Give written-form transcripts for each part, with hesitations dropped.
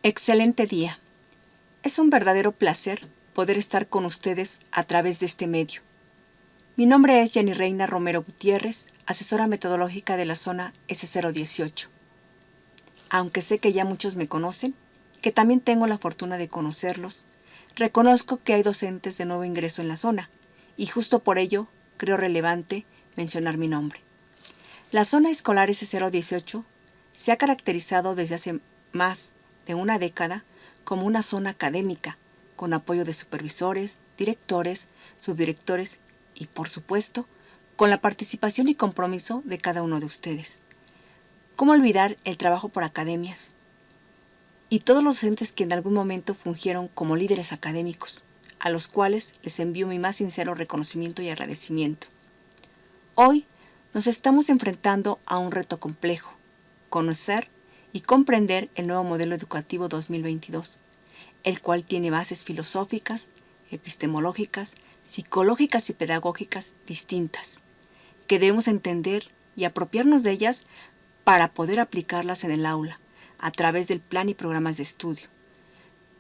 Excelente día. Es un verdadero placer poder estar con ustedes a través de este medio. Mi nombre es Jenny Reina Romero Gutiérrez, asesora metodológica de la zona S018. Aunque sé que ya muchos me conocen, que también tengo la fortuna de conocerlos, reconozco que hay docentes de nuevo ingreso en la zona, y justo por ello creo relevante mencionar mi nombre. La zona escolar S018 se ha caracterizado desde hace más de una década como una zona académica, con apoyo de supervisores, directores, subdirectores y, por supuesto, con la participación y compromiso de cada uno de ustedes. ¿Cómo olvidar el trabajo por academias? Y todos los docentes que en algún momento fungieron como líderes académicos, a los cuales les envío mi más sincero reconocimiento y agradecimiento. Hoy nos estamos enfrentando a un reto complejo: conocer y comprender el nuevo modelo educativo 2022, el cual tiene bases filosóficas, epistemológicas, psicológicas y pedagógicas distintas, que debemos entender y apropiarnos de ellas para poder aplicarlas en el aula, a través del plan y programas de estudio,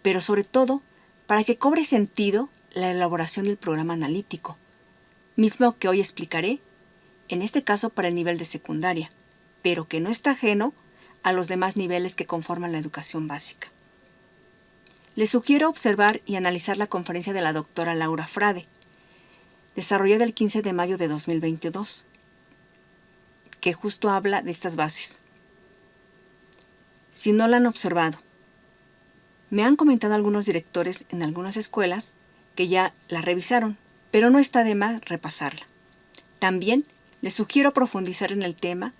pero sobre todo para que cobre sentido la elaboración del programa analítico, mismo que hoy explicaré, en este caso para el nivel de secundaria, pero que no está ajeno a los demás niveles que conforman la educación básica. Les sugiero observar y analizar la conferencia de la doctora Laura Frade, desarrollada el 15 de mayo de 2022, que justo habla de estas bases. Si no la han observado, me han comentado algunos directores en algunas escuelas que ya la revisaron, pero no está de más repasarla. También les sugiero profundizar en el tema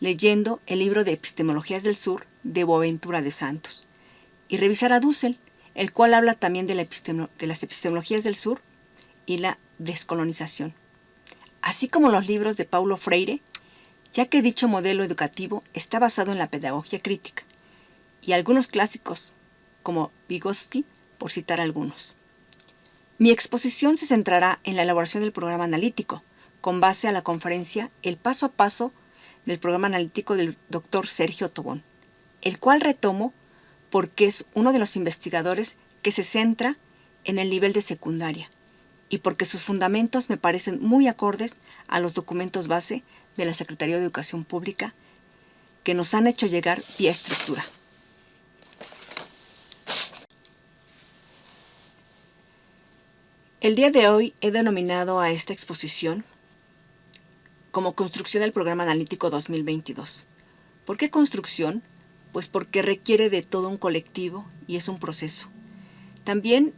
leyendo el libro de Epistemologías del Sur de Boaventura de Santos y revisar a Dussel, el cual habla también de las epistemologías del sur y la descolonización, así como los libros de Paulo Freire, ya que dicho modelo educativo está basado en la pedagogía crítica, y algunos clásicos como Vygotsky, por citar algunos. Mi exposición se centrará en la elaboración del programa analítico, con base a la conferencia El paso a paso del programa analítico del Dr. Sergio Tobón, el cual retomo porque es uno de los investigadores que se centra en el nivel de secundaria y porque sus fundamentos me parecen muy acordes a los documentos base de la Secretaría de Educación Pública que nos han hecho llegar vía estructura. El día de hoy he denominado a esta exposición como Construcción del Programa Analítico 2022. ¿Por qué construcción? Pues porque requiere de todo un colectivo y es un proceso. También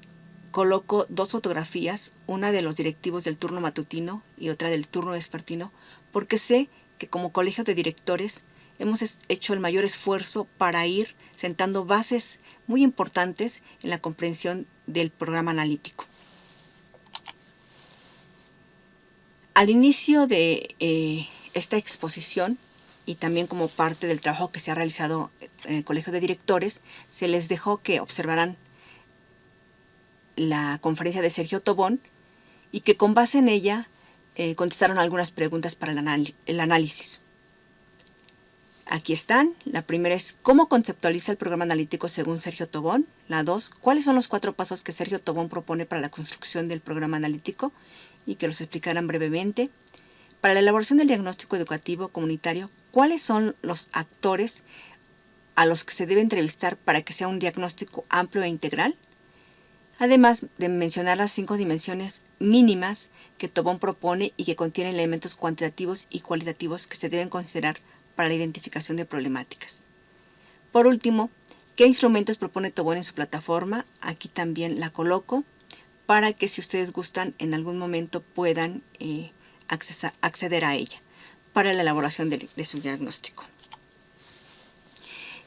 coloco dos fotografías, una de los directivos del turno matutino y otra del turno vespertino, porque sé que como colegio de directores hemos hecho el mayor esfuerzo para ir sentando bases muy importantes en la comprensión del programa analítico. Al inicio de esta exposición, y también como parte del trabajo que se ha realizado en el Colegio de Directores, se les dejó que observaran la conferencia de Sergio Tobón y que con base en ella contestaron algunas preguntas para el análisis. Aquí están. La primera es: ¿cómo conceptualiza el programa analítico según Sergio Tobón? La 2, ¿cuáles son los 4 pasos que Sergio Tobón propone para la construcción del programa analítico? Y que los explicaran brevemente. Para la elaboración del diagnóstico educativo comunitario, ¿cuáles son los actores a los que se debe entrevistar para que sea un diagnóstico amplio e integral? Además de mencionar las 5 dimensiones mínimas que Tobón propone y que contienen elementos cuantitativos y cualitativos que se deben considerar para la identificación de problemáticas. Por último, ¿qué instrumentos propone Tobón en su plataforma? Aquí también la coloco para que, si ustedes gustan, en algún momento puedan acceder a ella para la elaboración de su diagnóstico.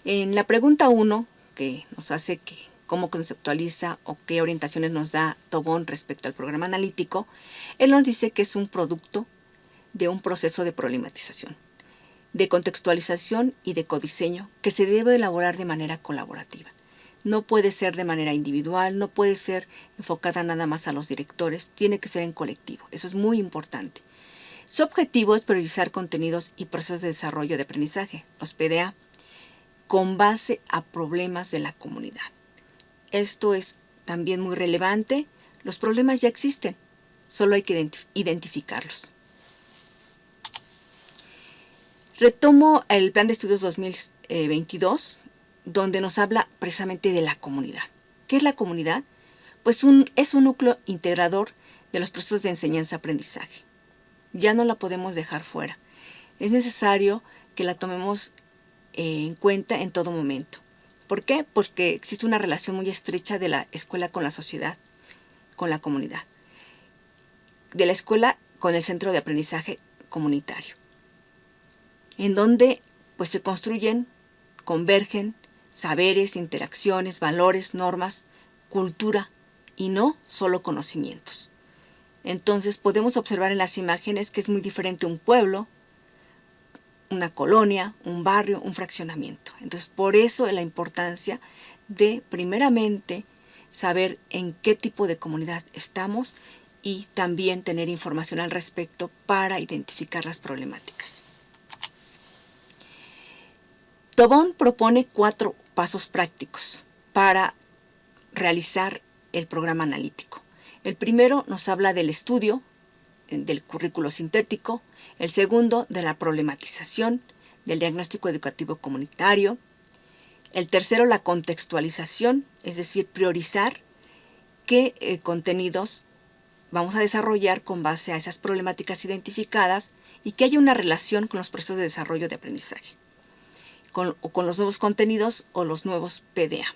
En la pregunta 1, que nos hace cómo conceptualiza o qué orientaciones nos da Tobón respecto al programa analítico, él nos dice que es un producto de un proceso de problematización, de contextualización y de codiseño que se debe elaborar de manera colaborativa. No puede ser de manera individual, no puede ser enfocada nada más a los directores, tiene que ser en colectivo. Eso es muy importante. Su objetivo es priorizar contenidos y procesos de desarrollo de aprendizaje, los PDA, con base a problemas de la comunidad. Esto es también muy relevante. Los problemas ya existen, solo hay que identificarlos. Retomo el Plan de Estudios 2022, donde nos habla precisamente de la comunidad. ¿Qué es la comunidad? Pues es un núcleo integrador de los procesos de enseñanza-aprendizaje. Ya no la podemos dejar fuera. Es necesario que la tomemos en cuenta en todo momento. ¿Por qué? Porque existe una relación muy estrecha de la escuela con la sociedad, con la comunidad. De la escuela con el centro de aprendizaje comunitario, en donde pues se construyen, convergen saberes, interacciones, valores, normas, cultura y no solo conocimientos. Entonces podemos observar en las imágenes que es muy diferente un pueblo, una colonia, un barrio, un fraccionamiento. Entonces por eso la importancia de primeramente saber en qué tipo de comunidad estamos y también tener información al respecto para identificar las problemáticas. Tobón propone 4 pasos prácticos para realizar el programa analítico. El primero nos habla del estudio, del currículo sintético. El segundo, de la problematización, del diagnóstico educativo comunitario. El tercero, la contextualización, es decir, priorizar qué contenidos vamos a desarrollar con base a esas problemáticas identificadas y que haya una relación con los procesos de desarrollo de aprendizaje, con los nuevos contenidos o los nuevos PDA.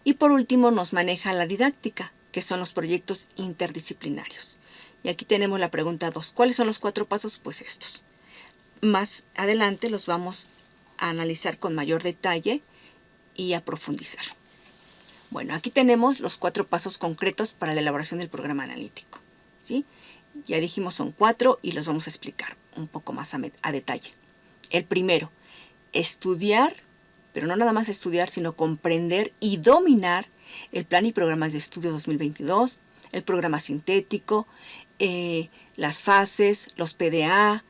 Y por último nos maneja la didáctica, que son los proyectos interdisciplinarios. Y aquí tenemos la pregunta 2. ¿Cuáles son los 4 pasos? Pues estos. Más adelante los vamos a analizar con mayor detalle y a profundizar. Bueno, aquí tenemos los 4 pasos concretos para la elaboración del programa analítico, ¿sí? Ya dijimos son 4 y los vamos a explicar un poco más a detalle. El primero, estudiar, pero no nada más estudiar, sino comprender y dominar el plan y programas de estudio 2022, el programa sintético, las fases, los PDA,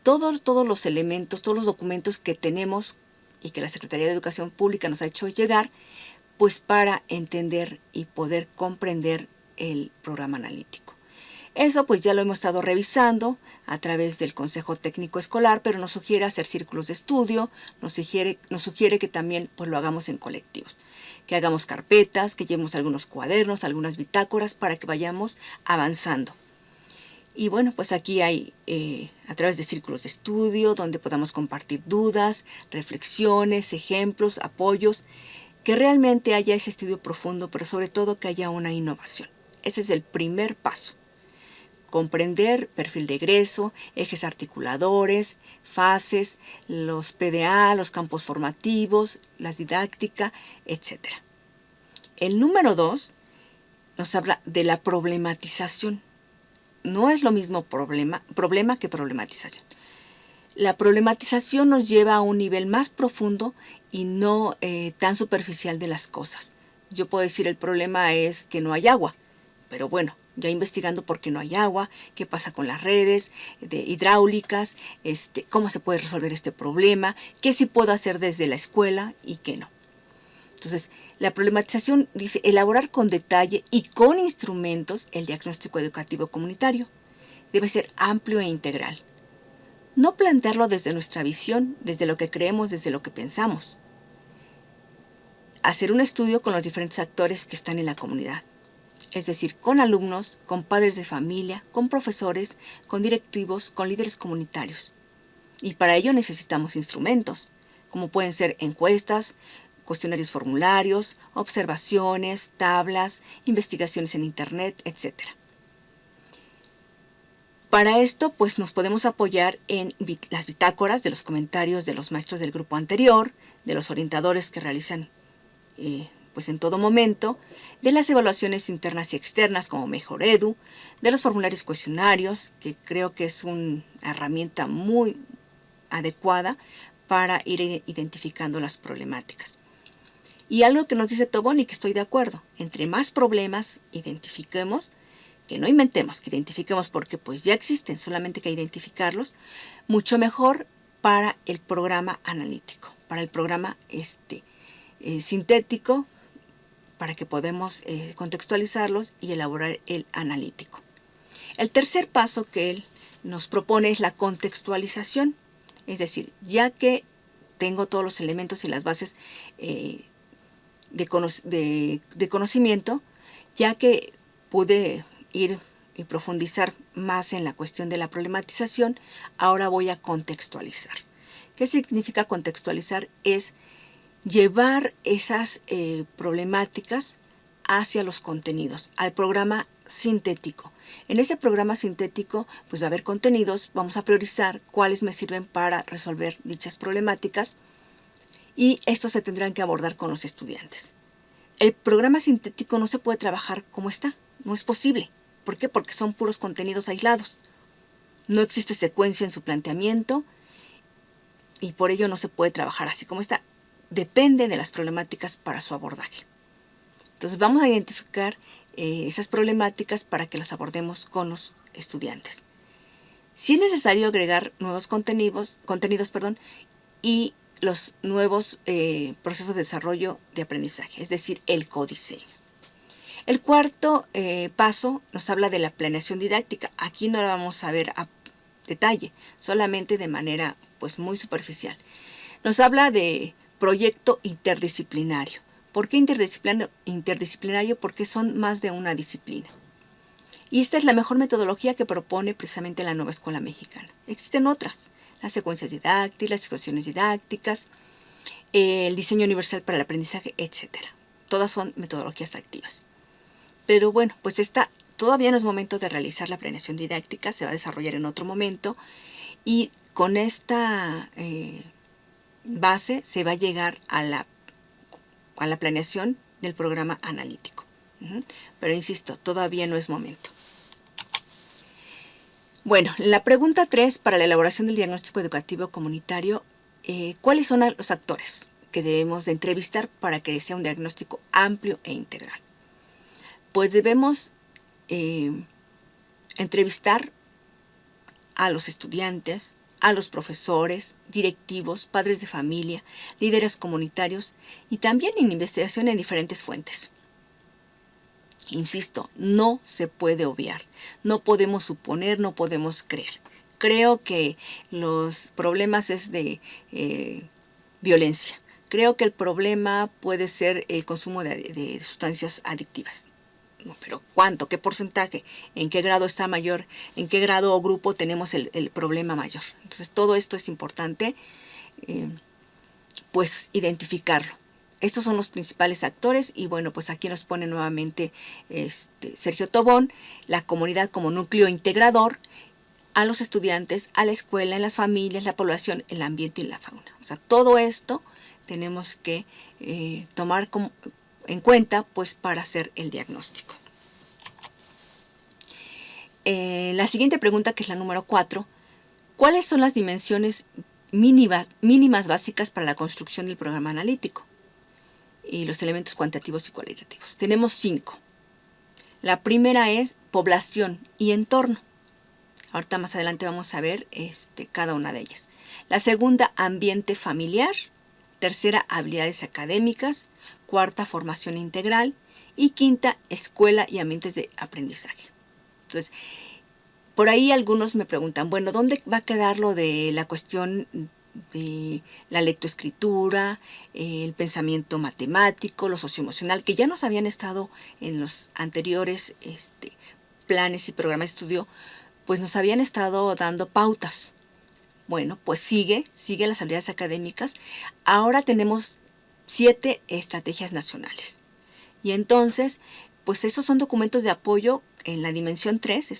todos los elementos, todos los documentos que tenemos y que la Secretaría de Educación Pública nos ha hecho llegar, pues para entender y poder comprender el programa analítico. Eso pues ya lo hemos estado revisando a través del Consejo Técnico Escolar, pero nos sugiere hacer círculos de estudio, nos sugiere que también pues lo hagamos en colectivos, que hagamos carpetas, que llevemos algunos cuadernos, algunas bitácoras para que vayamos avanzando. Y bueno, pues aquí hay a través de círculos de estudio donde podamos compartir dudas, reflexiones, ejemplos, apoyos, que realmente haya ese estudio profundo, pero sobre todo que haya una innovación. Ese es el primer paso. Comprender perfil de egreso, ejes articuladores, fases, los PDA, los campos formativos, la didáctica, etc. El número 2 nos habla de la problematización. No es lo mismo problema que problematización. La problematización nos lleva a un nivel más profundo y no tan superficial de las cosas. Yo puedo decir el problema es que no hay agua, pero bueno, ya investigando por qué no hay agua, qué pasa con las redes hidráulicas, cómo se puede resolver este problema, qué sí puedo hacer desde la escuela y qué no. Entonces, la problematización dice elaborar con detalle y con instrumentos el diagnóstico educativo comunitario. Debe ser amplio e integral. No plantearlo desde nuestra visión, desde lo que creemos, desde lo que pensamos. Hacer un estudio con los diferentes actores que están en la comunidad. Es decir, con alumnos, con padres de familia, con profesores, con directivos, con líderes comunitarios. Y para ello necesitamos instrumentos, como pueden ser encuestas, cuestionarios formularios, observaciones, tablas, investigaciones en internet, etc. Para esto, pues nos podemos apoyar en las bitácoras de los comentarios de los maestros del grupo anterior, de los orientadores que realizan pues en todo momento, de las evaluaciones internas y externas como Mejoredu, de los formularios cuestionarios, que creo que es una herramienta muy adecuada para ir identificando las problemáticas. Y algo que nos dice Tobón y que estoy de acuerdo, entre más problemas identifiquemos, que no inventemos, que identifiquemos porque pues ya existen, solamente que identificarlos, mucho mejor para el programa analítico. para el programa sintético, para que podamos contextualizarlos y elaborar el analítico. El tercer paso que él nos propone es la contextualización, es decir, ya que tengo todos los elementos y las bases de conocimiento, ya que pude ir y profundizar más en la cuestión de la problematización, ahora voy a contextualizar. ¿Qué significa contextualizar? Es llevar esas problemáticas hacia los contenidos, al programa sintético. En ese programa sintético, pues va a haber contenidos, vamos a priorizar cuáles me sirven para resolver dichas problemáticas y estos se tendrán que abordar con los estudiantes. El programa sintético no se puede trabajar como está, no es posible. ¿Por qué? Porque son puros contenidos aislados. No existe secuencia en su planteamiento y por ello no se puede trabajar así como está. Depende de las problemáticas para su abordaje. Entonces vamos a identificar esas problemáticas para que las abordemos con los estudiantes. Si es necesario agregar nuevos contenidos, y los nuevos procesos de desarrollo de aprendizaje, es decir, el codiseño. El cuarto paso nos habla de la planeación didáctica. Aquí no la vamos a ver a detalle, solamente de manera pues muy superficial. Nos habla de proyecto interdisciplinario. ¿Por qué interdisciplinario? Porque son más de una disciplina. Y esta es la mejor metodología que propone precisamente la Nueva Escuela Mexicana. Existen otras, las secuencias didácticas, las situaciones didácticas, el diseño universal para el aprendizaje, etc. Todas son metodologías activas. Pero bueno, pues todavía no es momento de realizar la planeación didáctica, se va a desarrollar en otro momento y con esta base se va a llegar a la planeación del programa analítico. Pero insisto, todavía no es momento. Bueno, la pregunta 3 para la elaboración del diagnóstico educativo comunitario, ¿cuáles son los actores que debemos de entrevistar para que sea un diagnóstico amplio e integral? Pues debemos entrevistar a los estudiantes, a los profesores, directivos, padres de familia, líderes comunitarios y también en investigación en diferentes fuentes. Insisto, no se puede obviar, no podemos suponer, no podemos creer. Creo que los problemas es de violencia. Creo que el problema puede ser el consumo de sustancias adictivas. No, pero ¿cuánto? ¿Qué porcentaje? ¿En qué grado está mayor? ¿En qué grado o grupo tenemos el problema mayor? Entonces todo esto es importante pues identificarlo. Estos son los principales actores y bueno, pues aquí nos pone nuevamente Sergio Tobón, la comunidad como núcleo integrador, a los estudiantes, a la escuela, en las familias, la población, el ambiente y la fauna. O sea, todo esto tenemos que tomar en cuenta pues para hacer el diagnóstico. La siguiente pregunta, que es la número 4, ¿cuáles son las dimensiones mínimas básicas para la construcción del programa analítico? Y los elementos cuantitativos y cualitativos. Tenemos 5. La primera es población y entorno. Ahorita más adelante vamos a ver cada una de ellas. La segunda, ambiente familiar. Tercera, habilidades académicas. Cuarta, formación integral. Y quinta, escuela y ambientes de aprendizaje. Entonces, por ahí algunos me preguntan, bueno, ¿dónde va a quedar lo de la cuestión de la lectoescritura, el pensamiento matemático, lo socioemocional, que ya nos habían estado en los anteriores planes y programas de estudio, pues nos habían estado dando pautas? Bueno, pues sigue las habilidades académicas. Ahora tenemos 7 estrategias nacionales. Y entonces, pues esos son documentos de apoyo en la dimensión 3,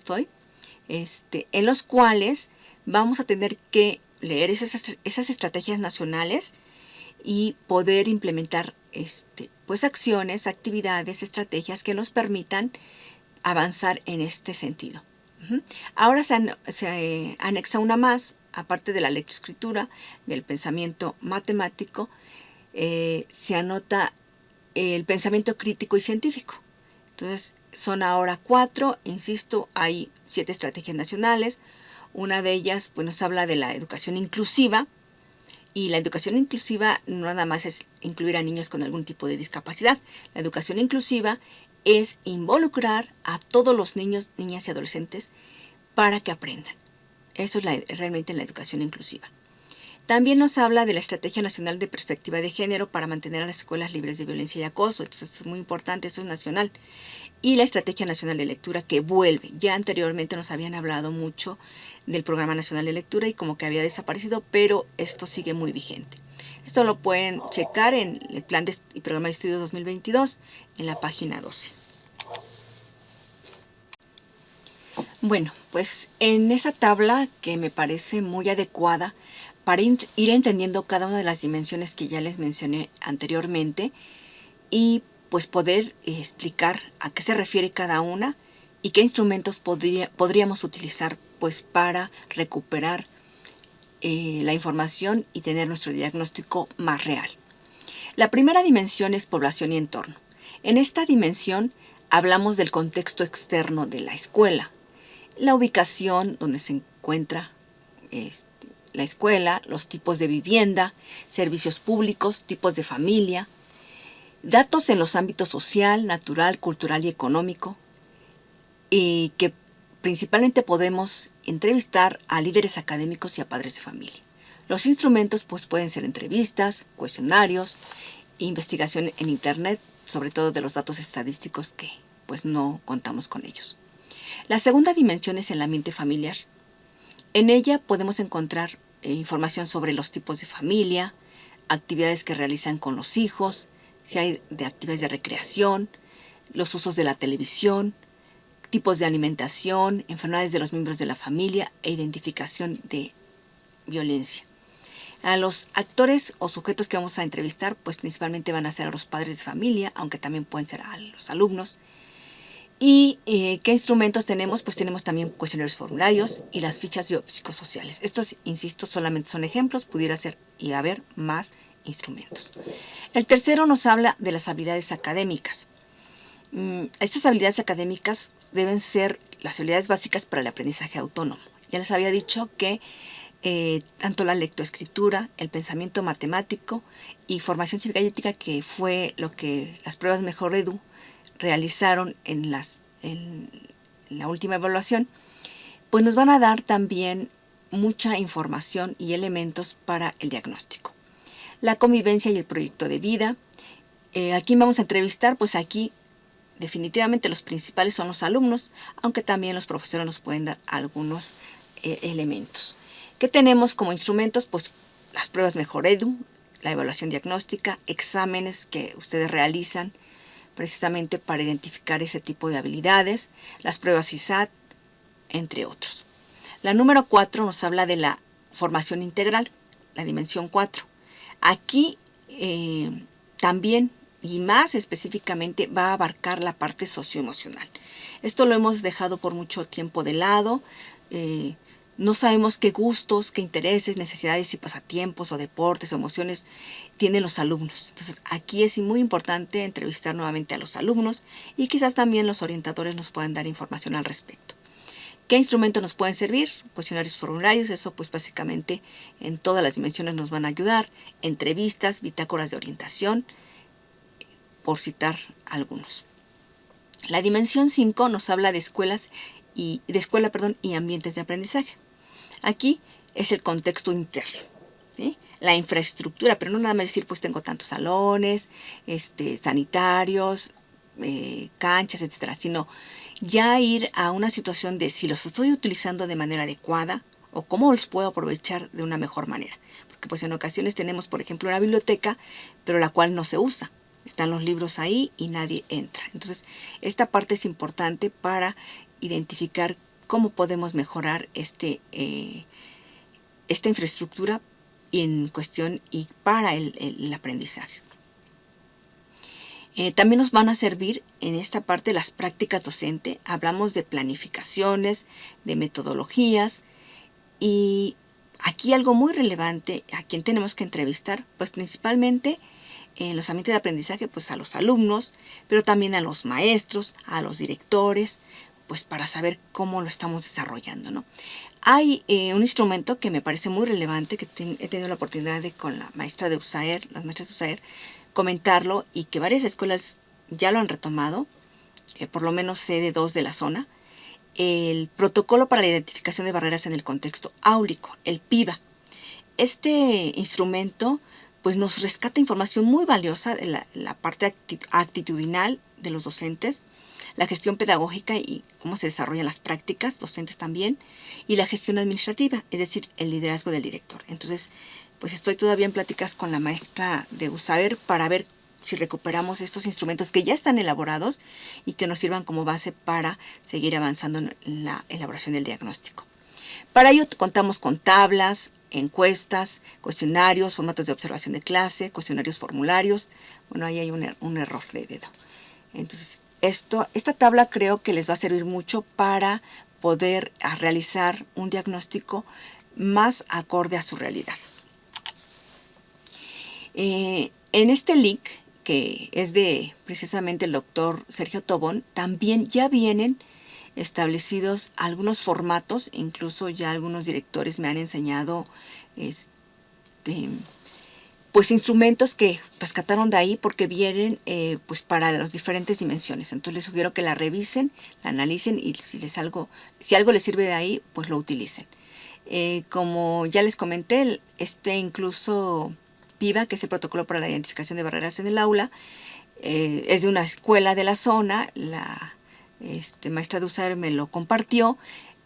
en los cuales vamos a tener que leer esas estrategias nacionales y poder implementar pues acciones, actividades, estrategias que nos permitan avanzar en este sentido. Ahora se anexa una más, aparte de la lectoescritura, del pensamiento matemático, se anota el pensamiento crítico y científico. Entonces son ahora 4, insisto, hay 7 estrategias nacionales. Una de ellas pues, nos habla de la educación inclusiva Y la educación inclusiva no nada más es incluir a niños con algún tipo de discapacidad. La educación inclusiva es involucrar a todos los niños, niñas y adolescentes para que aprendan. Eso es realmente la educación inclusiva. También nos habla de la Estrategia Nacional de Perspectiva de Género para mantener a las escuelas libres de violencia y acoso. Entonces, esto es muy importante, eso es nacional. Y la Estrategia Nacional de Lectura, que vuelve. Ya anteriormente nos habían hablado mucho del Programa Nacional de Lectura y como que había desaparecido, pero esto sigue muy vigente. Esto lo pueden checar en el Plan y Programa de Estudios 2022 en la página 12. Bueno, pues en esa tabla que me parece muy adecuada para ir entendiendo cada una de las dimensiones que ya les mencioné anteriormente y pues poder explicar a qué se refiere cada una y qué instrumentos podríamos utilizar pues para recuperar la información y tener nuestro diagnóstico más real. La primera dimensión es población y entorno. En esta dimensión hablamos del contexto externo de la escuela, la ubicación donde se encuentra la escuela, los tipos de vivienda, servicios públicos, tipos de familia, datos en los ámbitos social, natural, cultural y económico, y que principalmente podemos entrevistar a líderes académicos y a padres de familia. Los instrumentos pues, pueden ser entrevistas, cuestionarios, investigación en internet, sobre todo de los datos estadísticos que pues no contamos con ellos. La segunda dimensión es el ambiente familiar. En ella podemos encontrar información sobre los tipos de familia, actividades que realizan con los hijos, si hay de actividades de recreación, los usos de la televisión, tipos de alimentación, enfermedades de los miembros de la familia e identificación de violencia. A los actores o sujetos que vamos a entrevistar, pues principalmente van a ser a los padres de familia, aunque también pueden ser a los alumnos. ¿Y qué instrumentos tenemos? Pues tenemos también cuestionarios formularios y las fichas biopsicosociales. Estos, insisto, solamente son ejemplos, pudiera ser y haber más instrumentos. El tercero nos habla de las habilidades académicas. Estas habilidades académicas deben ser las habilidades básicas para el aprendizaje autónomo. Ya les había dicho que tanto la lectoescritura, el pensamiento matemático y formación cívica y ética, que fue lo que las pruebas Mejor Edu realizaron en la última evaluación, pues nos van a dar también mucha información y elementos para el diagnóstico. La convivencia y el proyecto de vida. ¿A quién vamos a entrevistar? Pues aquí definitivamente los principales son los alumnos, aunque también los profesores nos pueden dar algunos elementos. ¿Qué tenemos como instrumentos? Pues las pruebas Mejor Edu, la evaluación diagnóstica, exámenes que ustedes realizan precisamente para identificar ese tipo de habilidades, las pruebas ISAT, entre otros. La número 4 nos habla de la formación integral, la dimensión 4. Aquí también y más específicamente va a abarcar la parte socioemocional. Esto lo hemos dejado por mucho tiempo de lado. No sabemos qué gustos, qué intereses, necesidades y pasatiempos o deportes o emociones tienen los alumnos. Entonces aquí es muy importante entrevistar nuevamente a los alumnos y quizás también los orientadores nos puedan dar información al respecto. ¿Qué instrumentos nos pueden servir? Cuestionarios formularios, eso pues básicamente en todas las dimensiones nos van a ayudar. Entrevistas, bitácoras de orientación, por citar algunos. La dimensión 5 nos habla de escuela y ambientes de aprendizaje. Aquí es el contexto interno, ¿sí? La infraestructura, pero no nada más decir pues tengo tantos salones, sanitarios, canchas, etcétera, sino ya ir a una situación de si los estoy utilizando de manera adecuada o cómo los puedo aprovechar de una mejor manera. Porque pues en ocasiones tenemos, por ejemplo, una biblioteca, pero la cual no se usa. Están los libros ahí y nadie entra. Entonces, esta parte es importante para identificar cómo podemos mejorar esta infraestructura en cuestión y para el aprendizaje. También nos van a servir en esta parte las prácticas docente. Hablamos de planificaciones, de metodologías y aquí algo muy relevante a quien tenemos que entrevistar, pues principalmente en los ambientes de aprendizaje, pues a los alumnos, pero también a los maestros, a los directores, pues para saber cómo lo estamos desarrollando, ¿no? Hay un instrumento que me parece muy relevante, que he tenido la oportunidad de con la maestra de USAER, las maestras de USAER, comentarlo, y que varias escuelas ya lo han retomado, por lo menos sé de 2 de la zona, el protocolo para la identificación de barreras en el contexto áulico, el PIBA. Este instrumento pues nos rescata información muy valiosa de la parte actitudinal de los docentes, la gestión pedagógica y cómo se desarrollan las prácticas docentes también, y la gestión administrativa, es decir, el liderazgo del director. Entonces, pues estoy todavía en pláticas con la maestra de USAER para ver si recuperamos estos instrumentos que ya están elaborados y que nos sirvan como base para seguir avanzando en la elaboración del diagnóstico. Para ello contamos con tablas, encuestas, cuestionarios, formatos de observación de clase, cuestionarios formularios. Bueno, ahí hay un error de dedo. Entonces, esta tabla creo que les va a servir mucho para poder realizar un diagnóstico más acorde a su realidad. En este link, que es de precisamente el doctor Sergio Tobón, también ya vienen establecidos algunos formatos, incluso ya algunos directores me han enseñado pues instrumentos que rescataron de ahí porque vienen pues para las diferentes dimensiones. Entonces les sugiero que la revisen, la analicen y si algo les sirve de ahí, pues lo utilicen. Como ya les comenté, incluso PIBA, que es el protocolo para la identificación de barreras en el aula, es de una escuela de la zona. La maestra de USAER me lo compartió.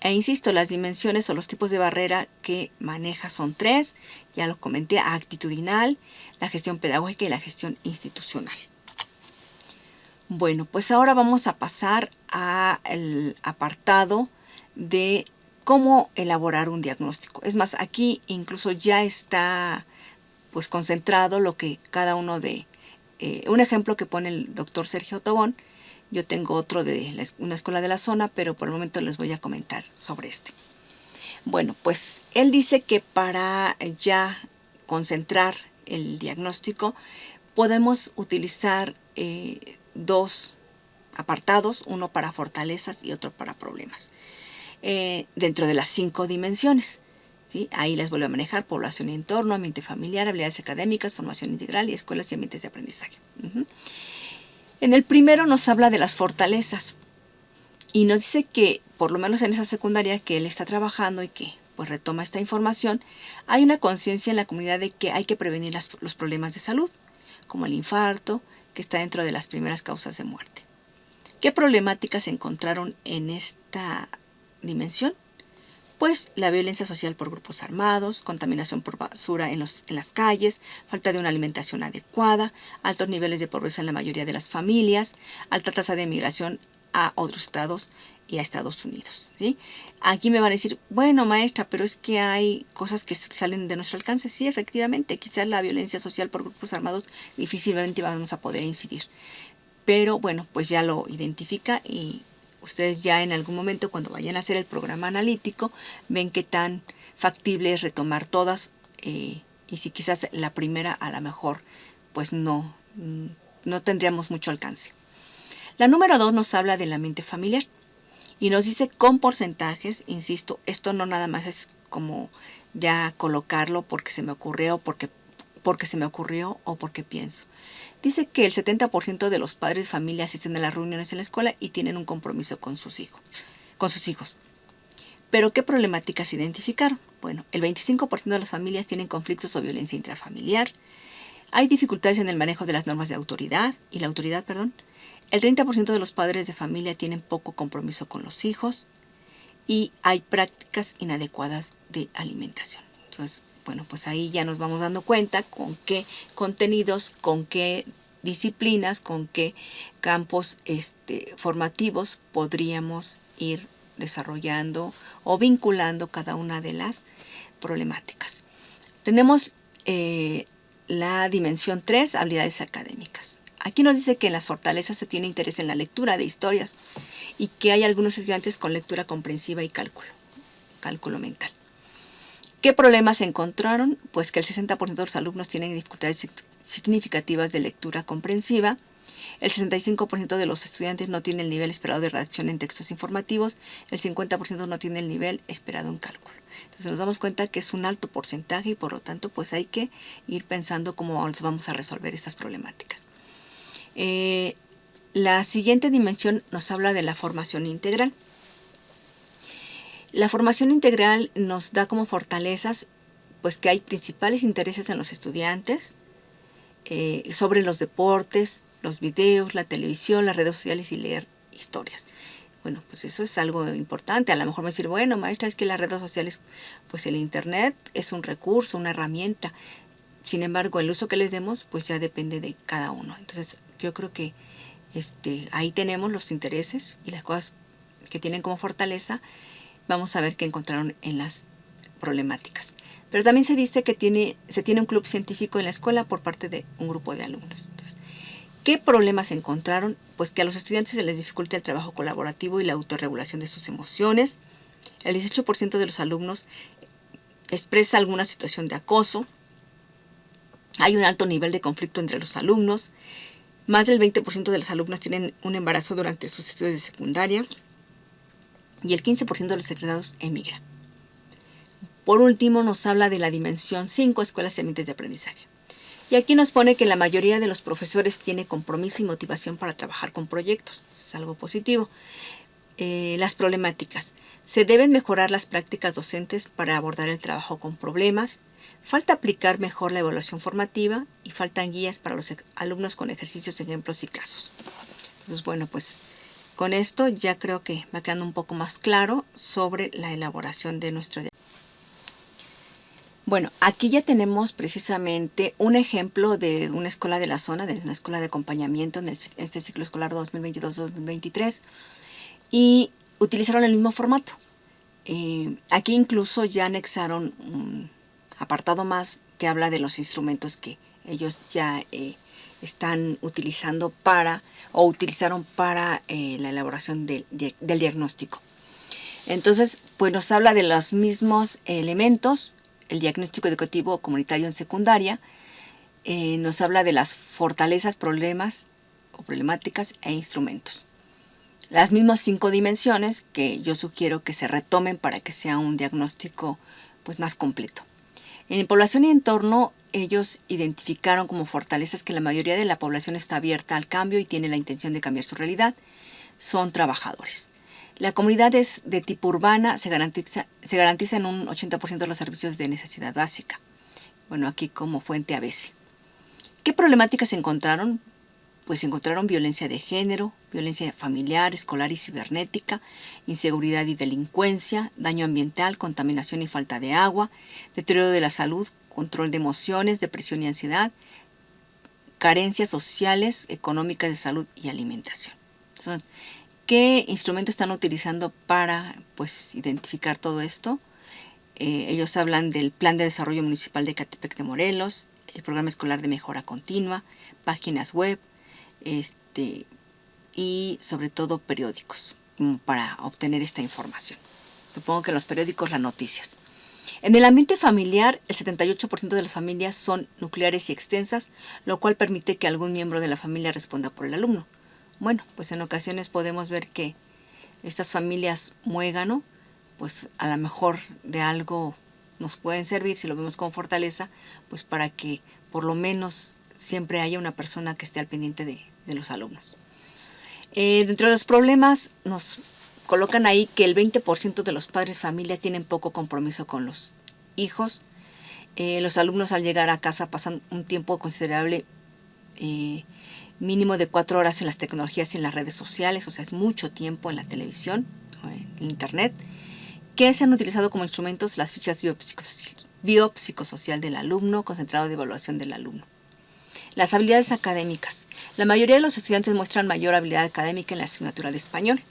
E insisto, las dimensiones o los tipos de barrera que maneja son 3, ya lo comenté: actitudinal, la gestión pedagógica y la gestión institucional. Bueno, pues ahora vamos a pasar al apartado de cómo elaborar un diagnóstico. Es más, aquí incluso ya está pues concentrado lo que cada uno de... un ejemplo que pone el doctor Sergio Tobón. Yo tengo otro de una escuela de la zona, pero por el momento les voy a comentar sobre este. Bueno, pues él dice que para ya concentrar el diagnóstico podemos utilizar 2 apartados, uno para fortalezas y otro para problemas, dentro de las 5 dimensiones. ¿Sí? Ahí les vuelvo a manejar: población y entorno, ambiente familiar, habilidades académicas, formación integral y escuelas y ambientes de aprendizaje. En el primero nos habla de las fortalezas y nos dice que, por lo menos en esa secundaria que él está trabajando y que pues retoma esta información, hay una conciencia en la comunidad de que hay que prevenir los problemas de salud, como el infarto, que está dentro de las primeras causas de muerte. ¿Qué problemáticas se encontraron en esta dimensión? Pues la violencia social por grupos armados, contaminación por basura en las calles, falta de una alimentación adecuada, altos niveles de pobreza en la mayoría de las familias, alta tasa de migración a otros estados y a Estados Unidos. ¿Sí? Aquí me van a decir: bueno, maestra, pero es que hay cosas que salen de nuestro alcance. Sí, efectivamente, quizás la violencia social por grupos armados difícilmente vamos a poder incidir. Pero bueno, pues ya lo identifica y ustedes ya en algún momento, cuando vayan a hacer el programa analítico, ven qué tan factible es retomar todas, y si quizás la primera a lo mejor pues no tendríamos mucho alcance. La número 2 nos habla del ambiente familiar y nos dice con porcentajes. Insisto, esto no nada más es como ya colocarlo porque se me ocurrió, porque se me ocurrió o porque pienso. Dice que el 70% de los padres de familia asisten a las reuniones en la escuela y tienen un compromiso con sus hijos. ¿Pero qué problemáticas identificaron? Bueno, el 25% de las familias tienen conflictos o violencia intrafamiliar. Hay dificultades en el manejo de las normas de autoridad. El 30% de los padres de familia tienen poco compromiso con los hijos. Y hay prácticas inadecuadas de alimentación. Entonces, bueno, pues ahí ya nos vamos dando cuenta con qué contenidos, con qué disciplinas, con qué campos formativos podríamos ir desarrollando o vinculando cada una de las problemáticas. Tenemos la dimensión 3, habilidades académicas. Aquí nos dice que en las fortalezas se tiene interés en la lectura de historias y que hay algunos estudiantes con lectura comprensiva y cálculo mental. ¿Qué problemas se encontraron? Pues que el 60% de los alumnos tienen dificultades significativas de lectura comprensiva, el 65% de los estudiantes no tiene el nivel esperado de redacción en textos informativos, el 50% no tiene el nivel esperado en cálculo. Entonces nos damos cuenta que es un alto porcentaje y por lo tanto pues hay que ir pensando cómo vamos a resolver estas problemáticas. La siguiente dimensión nos habla de la formación integral. La formación integral nos da como fortalezas pues que hay principales intereses en los estudiantes sobre los deportes, los videos, la televisión, las redes sociales y leer historias. Bueno, pues eso es algo importante. A lo mejor me decir, bueno, maestra, es que las redes sociales, pues el internet es un recurso, una herramienta. Sin embargo, el uso que les demos, pues ya depende de cada uno. Entonces, yo creo que ahí tenemos los intereses y las cosas que tienen como fortaleza. Vamos a ver qué encontraron en las problemáticas. Pero también se dice que se tiene un club científico en la escuela por parte de un grupo de alumnos. Entonces, ¿qué problemas encontraron? Pues que a los estudiantes se les dificulta el trabajo colaborativo y la autorregulación de sus emociones. El 18% de los alumnos expresa alguna situación de acoso. Hay un alto nivel de conflicto entre los alumnos. Más del 20% de las alumnas tienen un embarazo durante sus estudios de secundaria. Y el 15% de los egresados emigran. Por último, nos habla de la dimensión 5, escuelas y ambientes de aprendizaje. Y aquí nos pone que la mayoría de los profesores tiene compromiso y motivación para trabajar con proyectos. Es algo positivo. Las problemáticas. Se deben mejorar las prácticas docentes para abordar el trabajo con problemas. Falta aplicar mejor la evaluación formativa y faltan guías para los alumnos con ejercicios, ejemplos y casos. Entonces, bueno, pues con esto ya creo que va quedando un poco más claro sobre la elaboración de nuestro diagnóstico. Bueno, aquí ya tenemos precisamente un ejemplo de una escuela de la zona, de una escuela de acompañamiento en este ciclo escolar 2022-2023 y utilizaron el mismo formato. Aquí incluso ya anexaron un apartado más que habla de los instrumentos que ellos ya están utilizando utilizaron para la elaboración del diagnóstico. Entonces, pues nos habla de los mismos elementos. El diagnóstico educativo comunitario en secundaria nos habla de las fortalezas, problemas o problemáticas e instrumentos. Las mismas 5 dimensiones que yo sugiero que se retomen para que sea un diagnóstico pues, más completo. En población y entorno, ellos identificaron como fortalezas que la mayoría de la población está abierta al cambio y tiene la intención de cambiar su realidad. Son trabajadores. La comunidad es de tipo urbana, se garantiza en un 80% de los servicios de necesidad básica. Bueno, aquí como fuente ABC. ¿Qué problemáticas encontraron? Pues encontraron violencia de género, violencia familiar, escolar y cibernética, inseguridad y delincuencia, daño ambiental, contaminación y falta de agua, deterioro de la salud, control de emociones, depresión y ansiedad, carencias sociales, económicas de salud y alimentación. Entonces, ¿qué instrumento están utilizando para pues, identificar todo esto? Ellos hablan del Plan de Desarrollo Municipal de Ecatepec de Morelos, el Programa Escolar de Mejora Continua, páginas web, y sobre todo periódicos para obtener esta información. Supongo que los periódicos, las noticias. En el ambiente familiar, el 78% de las familias son nucleares y extensas, lo cual permite que algún miembro de la familia responda por el alumno. Bueno, pues en ocasiones podemos ver que estas familias muégano, pues a lo mejor de algo nos pueden servir, si lo vemos como fortaleza, pues para que por lo menos siempre haya una persona que esté al pendiente de los alumnos. Dentro de los problemas nos colocan ahí que el 20% de los padres de familia tienen poco compromiso con los hijos. Los alumnos al llegar a casa pasan un tiempo considerable, mínimo de 4 horas en las tecnologías y en las redes sociales, o sea, es mucho tiempo en la televisión, en internet, que se han utilizado como instrumentos las fichas biopsicosocial del alumno, concentrado de evaluación del alumno. Las habilidades académicas. La mayoría de los estudiantes muestran mayor habilidad académica en la asignatura de español.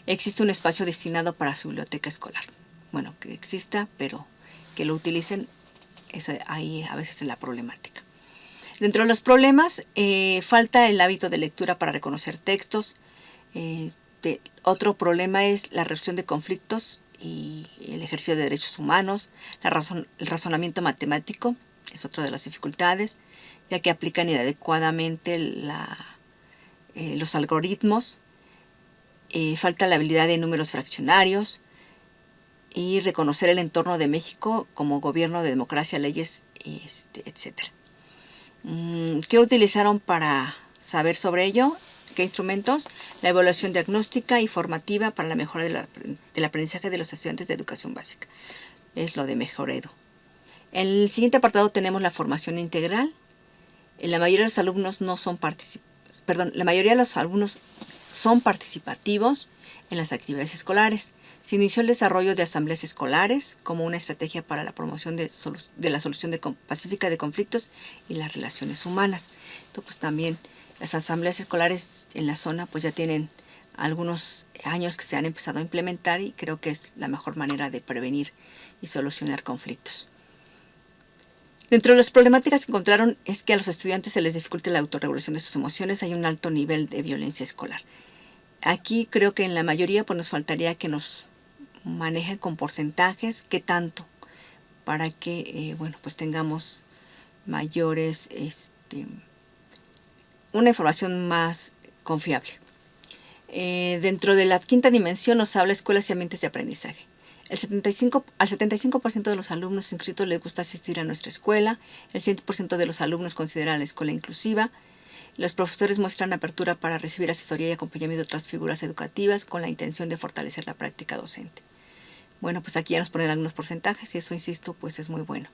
Existe un espacio destinado para su biblioteca escolar. Bueno, que exista, pero que lo utilicen, ahí a veces es la problemática. Dentro de los problemas, falta el hábito de lectura para reconocer textos. Otro problema es la resolución de conflictos y el ejercicio de derechos humanos. El razonamiento matemático es otra de las dificultades, ya que aplican inadecuadamente los algoritmos, falta la habilidad de números fraccionarios y reconocer el entorno de México como gobierno de democracia, leyes, etc. ¿Qué utilizaron para saber sobre ello? ¿Qué instrumentos? La evaluación diagnóstica y formativa para la mejora del aprendizaje de los estudiantes de educación básica. Es lo de Mejoredo. En el siguiente apartado tenemos la formación integral. La mayoría de los alumnos son participativos en las actividades escolares. Se inició el desarrollo de asambleas escolares como una estrategia para la promoción de la solución pacífica de conflictos y las relaciones humanas. Esto pues también las asambleas escolares en la zona pues ya tienen algunos años que se han empezado a implementar y creo que es la mejor manera de prevenir y solucionar conflictos. Dentro de las problemáticas que encontraron es que a los estudiantes se les dificulta la autorregulación de sus emociones, hay un alto nivel de violencia escolar. Aquí creo que en la mayoría pues nos faltaría que nos manejen con porcentajes, qué tanto, para que pues tengamos mayores, una información más confiable. Dentro de la quinta dimensión nos habla escuelas y ambientes de aprendizaje. Al 75% de los alumnos inscritos les gusta asistir a nuestra escuela, el 100% de los alumnos considera la escuela inclusiva, los profesores muestran apertura para recibir asesoría y acompañamiento de otras figuras educativas con la intención de fortalecer la práctica docente. Bueno, pues aquí ya nos ponen algunos porcentajes y eso, insisto, pues es muy bueno.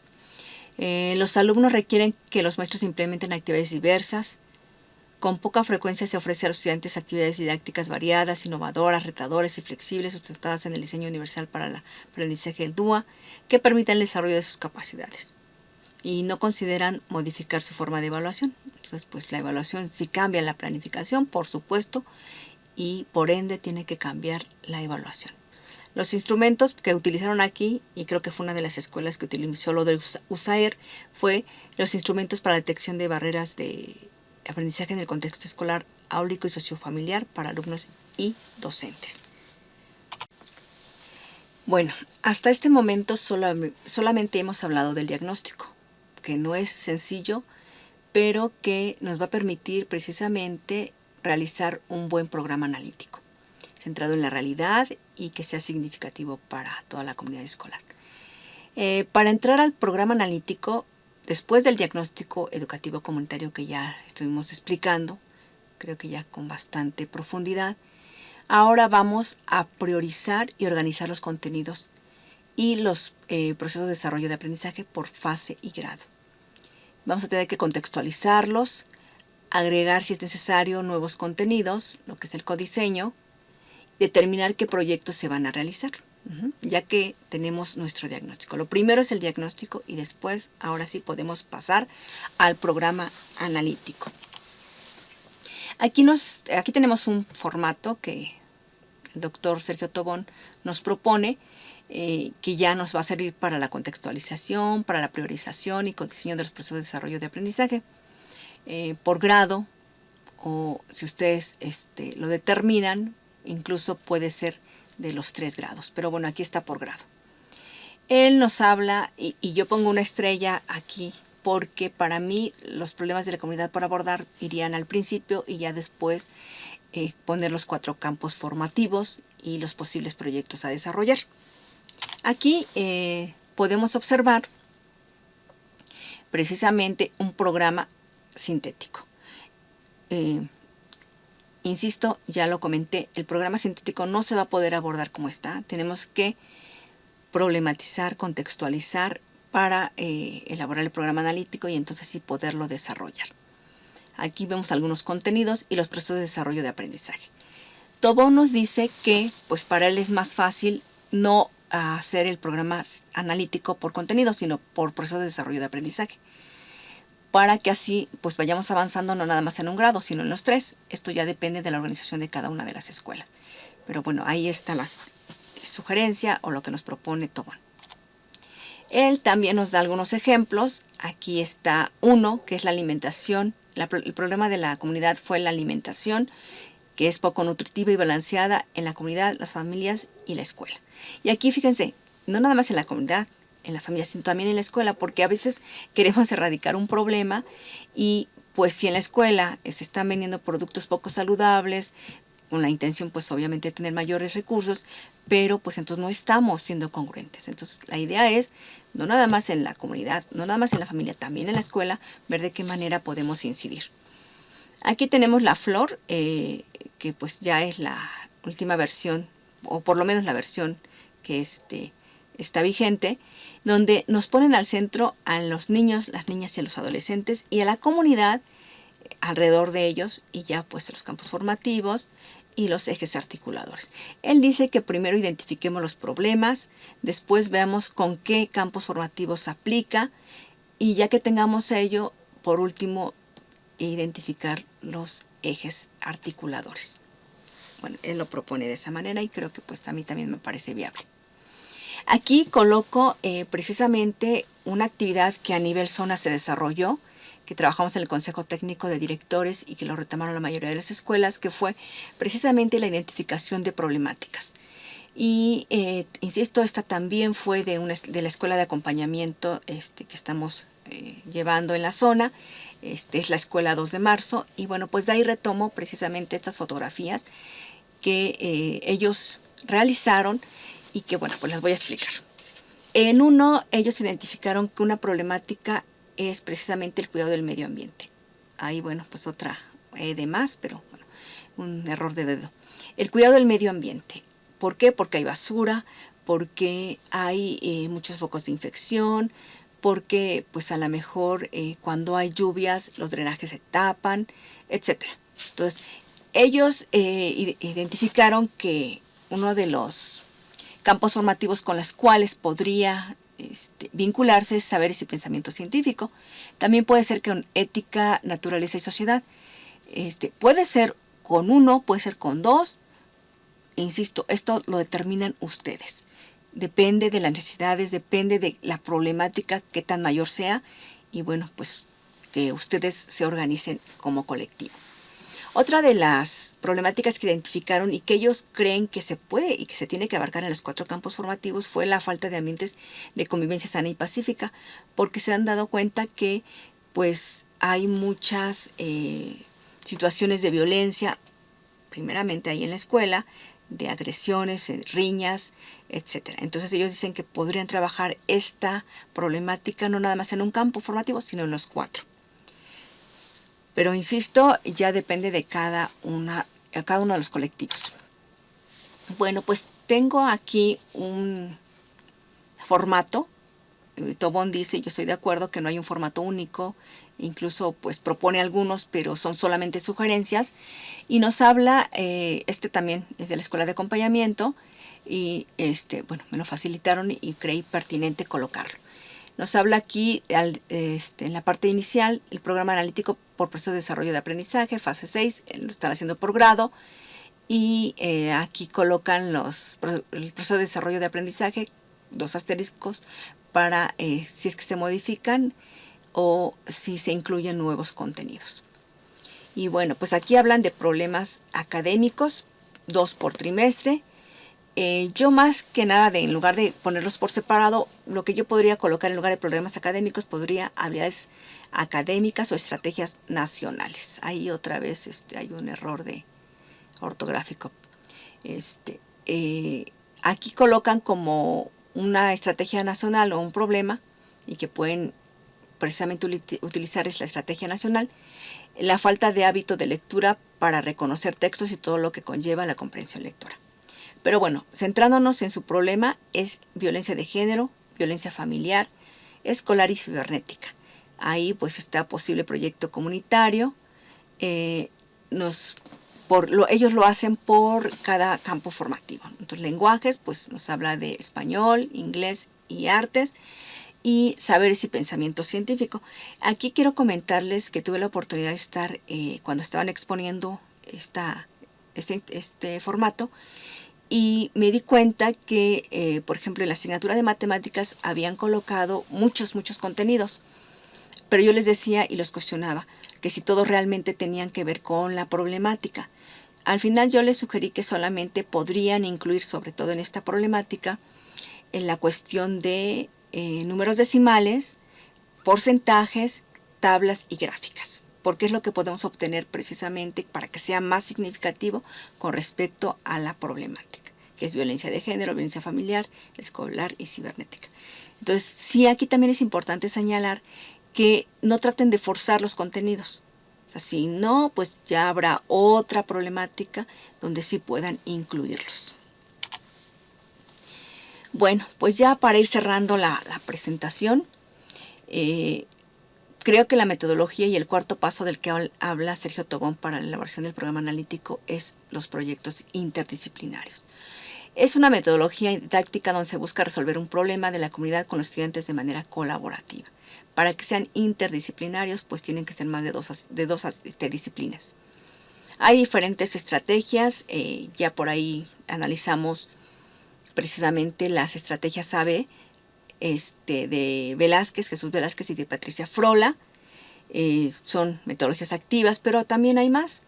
Los alumnos requieren que los maestros implementen actividades diversas. Con poca frecuencia se ofrece a los estudiantes actividades didácticas variadas, innovadoras, retadoras y flexibles, sustentadas en el diseño universal para el aprendizaje del DUA, que permitan el desarrollo de sus capacidades. Y no consideran modificar su forma de evaluación. Entonces, pues la evaluación sí cambia la planificación, por supuesto, y por ende tiene que cambiar la evaluación. Los instrumentos que utilizaron aquí, y creo que fue una de las escuelas que utilizó lo de USAER, fue los instrumentos para la detección de barreras de aprendizaje en el contexto escolar, áulico y sociofamiliar para alumnos y docentes. Bueno, hasta este momento solamente hemos hablado del diagnóstico, que no es sencillo, pero que nos va a permitir precisamente realizar un buen programa analítico, centrado en la realidad y que sea significativo para toda la comunidad escolar. Para entrar al programa analítico, después del diagnóstico educativo comunitario que ya estuvimos explicando, creo que ya con bastante profundidad, ahora vamos a priorizar y organizar los contenidos y los procesos de desarrollo de aprendizaje por fase y grado. Vamos a tener que contextualizarlos, agregar si es necesario nuevos contenidos, lo que es el codiseño, determinar qué proyectos se van a realizar, ya que tenemos nuestro diagnóstico. Lo primero es el diagnóstico y después, ahora sí, podemos pasar al programa analítico. Aquí tenemos un formato que el doctor Sergio Tobón nos propone, que ya nos va a servir para la contextualización, para la priorización y codiseño de los procesos de desarrollo de aprendizaje. Por grado, o si ustedes lo determinan, incluso puede ser de los 3 grados, pero bueno, aquí está por grado. Él nos habla, y yo pongo una estrella aquí, porque para mí los problemas de la comunidad por abordar irían al principio y ya después poner los 4 campos formativos y los posibles proyectos a desarrollar. Aquí podemos observar precisamente un programa sintético. Insisto, ya lo comenté, el programa sintético no se va a poder abordar como está. Tenemos que problematizar, contextualizar para elaborar el programa analítico y entonces sí poderlo desarrollar. Aquí vemos algunos contenidos y los procesos de desarrollo de aprendizaje. Tobón nos dice que pues para él es más fácil no hacer el programa analítico por contenido, sino por procesos de desarrollo de aprendizaje, para que así pues vayamos avanzando no nada más en un grado, sino en los 3. Esto ya depende de la organización de cada una de las escuelas. Pero bueno, ahí está la sugerencia o lo que nos propone Tobón. Él también nos da algunos ejemplos. Aquí está uno, que es la alimentación. El problema de la comunidad fue la alimentación, que es poco nutritiva y balanceada en la comunidad, las familias y la escuela. Y aquí fíjense, no nada más en la comunidad, en la familia, sino también en la escuela, porque a veces queremos erradicar un problema y pues si en la escuela se están vendiendo productos poco saludables, con la intención pues obviamente de tener mayores recursos, pero pues entonces no estamos siendo congruentes. Entonces la idea es, no nada más en la comunidad, no nada más en la familia, también en la escuela, ver de qué manera podemos incidir. Aquí tenemos la flor, que pues ya es la última versión, o por lo menos la versión que está vigente, donde nos ponen al centro a los niños, las niñas y a los adolescentes y a la comunidad alrededor de ellos, y ya pues los campos formativos y los ejes articuladores. Él dice que primero identifiquemos los problemas, después veamos con qué campos formativos se aplica, y ya que tengamos ello, por último, identificar los ejes articuladores. Bueno, él lo propone de esa manera y creo que pues a mí también me parece viable. Aquí coloco precisamente una actividad que a nivel zona se desarrolló, que trabajamos en el Consejo Técnico de Directores y que lo retomaron la mayoría de las escuelas, que fue precisamente la identificación de problemáticas. Y insisto, esta también fue de la escuela de acompañamiento que estamos llevando en la zona. Es la escuela 2 de marzo, y bueno, pues de ahí retomo precisamente estas fotografías que ellos realizaron y que bueno, pues las voy a explicar. En uno, ellos identificaron que una problemática es precisamente el cuidado del medio ambiente. Ahí, bueno, pues otra de más, pero bueno, un error de dedo. El cuidado del medio ambiente. ¿Por qué? Porque hay basura, porque hay muchos focos de infección, porque pues a lo mejor cuando hay lluvias los drenajes se tapan, etc. Entonces, ellos identificaron que uno de los campos formativos con los cuales podría vincularse es saberes y pensamiento científico. También puede ser con ética, naturaleza y sociedad. Puede ser con uno, puede ser con dos. Insisto, esto lo determinan ustedes. Depende de las necesidades, depende de la problemática, qué tan mayor sea, y bueno, pues que ustedes se organicen como colectivo. Otra de las problemáticas que identificaron y que ellos creen que se puede y que se tiene que abarcar en los 4 campos formativos fue la falta de ambientes de convivencia sana y pacífica, porque se han dado cuenta que pues hay muchas situaciones de violencia, primeramente ahí en la escuela, de agresiones, riñas, etc. Entonces ellos dicen que podrían trabajar esta problemática no nada más en un campo formativo, sino en los 4. Pero insisto, ya depende de cada uno de los colectivos. Bueno, pues tengo aquí un formato. Tobón dice, yo estoy de acuerdo, que no hay un formato único. Incluso pues propone algunos, pero son solamente sugerencias. Y nos habla, también es de la Escuela de Acompañamiento, y bueno, me lo facilitaron y creí pertinente colocarlo. Nos habla aquí, en la parte inicial, el programa analítico por proceso de desarrollo de aprendizaje, fase 6, lo están haciendo por grado, y aquí colocan el proceso de desarrollo de aprendizaje, 2 asteriscos, para si es que se modifican o si se incluyen nuevos contenidos. Y bueno, pues aquí hablan de problemas académicos, 2 por trimestre. Yo más que nada, en lugar de ponerlos por separado, lo que yo podría colocar en lugar de problemas académicos, podría habilidades académicas o estrategias nacionales. Ahí otra vez hay un error ortográfico. Aquí colocan como una estrategia nacional o un problema, y que pueden precisamente utilizar es la estrategia nacional, la falta de hábito de lectura para reconocer textos y todo lo que conlleva la comprensión lectora. Pero bueno, centrándonos en su problema, es violencia de género, violencia familiar, escolar y cibernética. Ahí pues está posible proyecto comunitario. Ellos lo hacen por cada campo formativo. Entonces, lenguajes, pues nos habla de español, inglés y artes, y saberes y pensamiento científico. Aquí quiero comentarles que tuve la oportunidad de estar cuando estaban exponiendo este formato, y me di cuenta que, por ejemplo, en la asignatura de matemáticas habían colocado muchos contenidos, pero yo les decía y los cuestionaba que si todos realmente tenían que ver con la problemática. Al final yo les sugerí que solamente podrían incluir, sobre todo en esta problemática, en la cuestión de números decimales, porcentajes, tablas y gráficas. porque es lo que podemos obtener precisamente para que sea más significativo con respecto a la problemática, que es violencia de género, violencia familiar, escolar y cibernética. Entonces, sí, aquí también es importante señalar que no traten de forzar los contenidos. O sea, si no, pues ya habrá otra problemática donde sí puedan incluirlos. Bueno, pues ya para ir cerrando la presentación, creo que la metodología y el cuarto paso del que habla Sergio Tobón para la elaboración del programa analítico es los proyectos interdisciplinarios. Es una metodología didáctica donde se busca resolver un problema de la comunidad con los estudiantes de manera colaborativa. Para que sean interdisciplinarios, pues tienen que ser más de dos disciplinas. Hay diferentes estrategias, ya por ahí analizamos precisamente las estrategias AB de Velázquez, Jesús Velázquez y de Patricia Frola. Son metodologías activas, pero también hay más.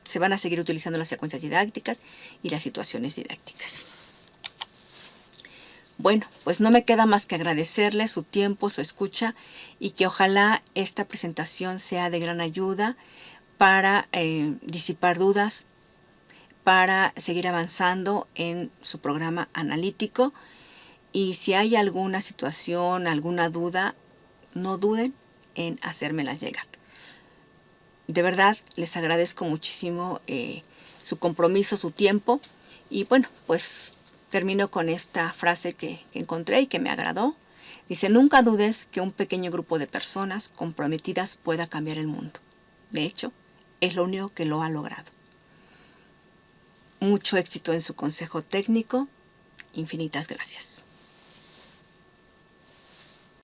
Se van a seguir utilizando las secuencias didácticas y las situaciones didácticas. Bueno, pues no me queda más que agradecerles su tiempo, su escucha y que ojalá esta presentación sea de gran ayuda para disipar dudas, para seguir avanzando en su programa analítico. Y si hay alguna situación, alguna duda, no duden en hacérmelas llegar. De verdad, les agradezco muchísimo su compromiso, su tiempo. Y bueno, pues termino con esta frase que encontré y que me agradó. Dice, nunca dudes que un pequeño grupo de personas comprometidas pueda cambiar el mundo. De hecho, es lo único que lo ha logrado. Mucho éxito en su consejo técnico. Infinitas gracias.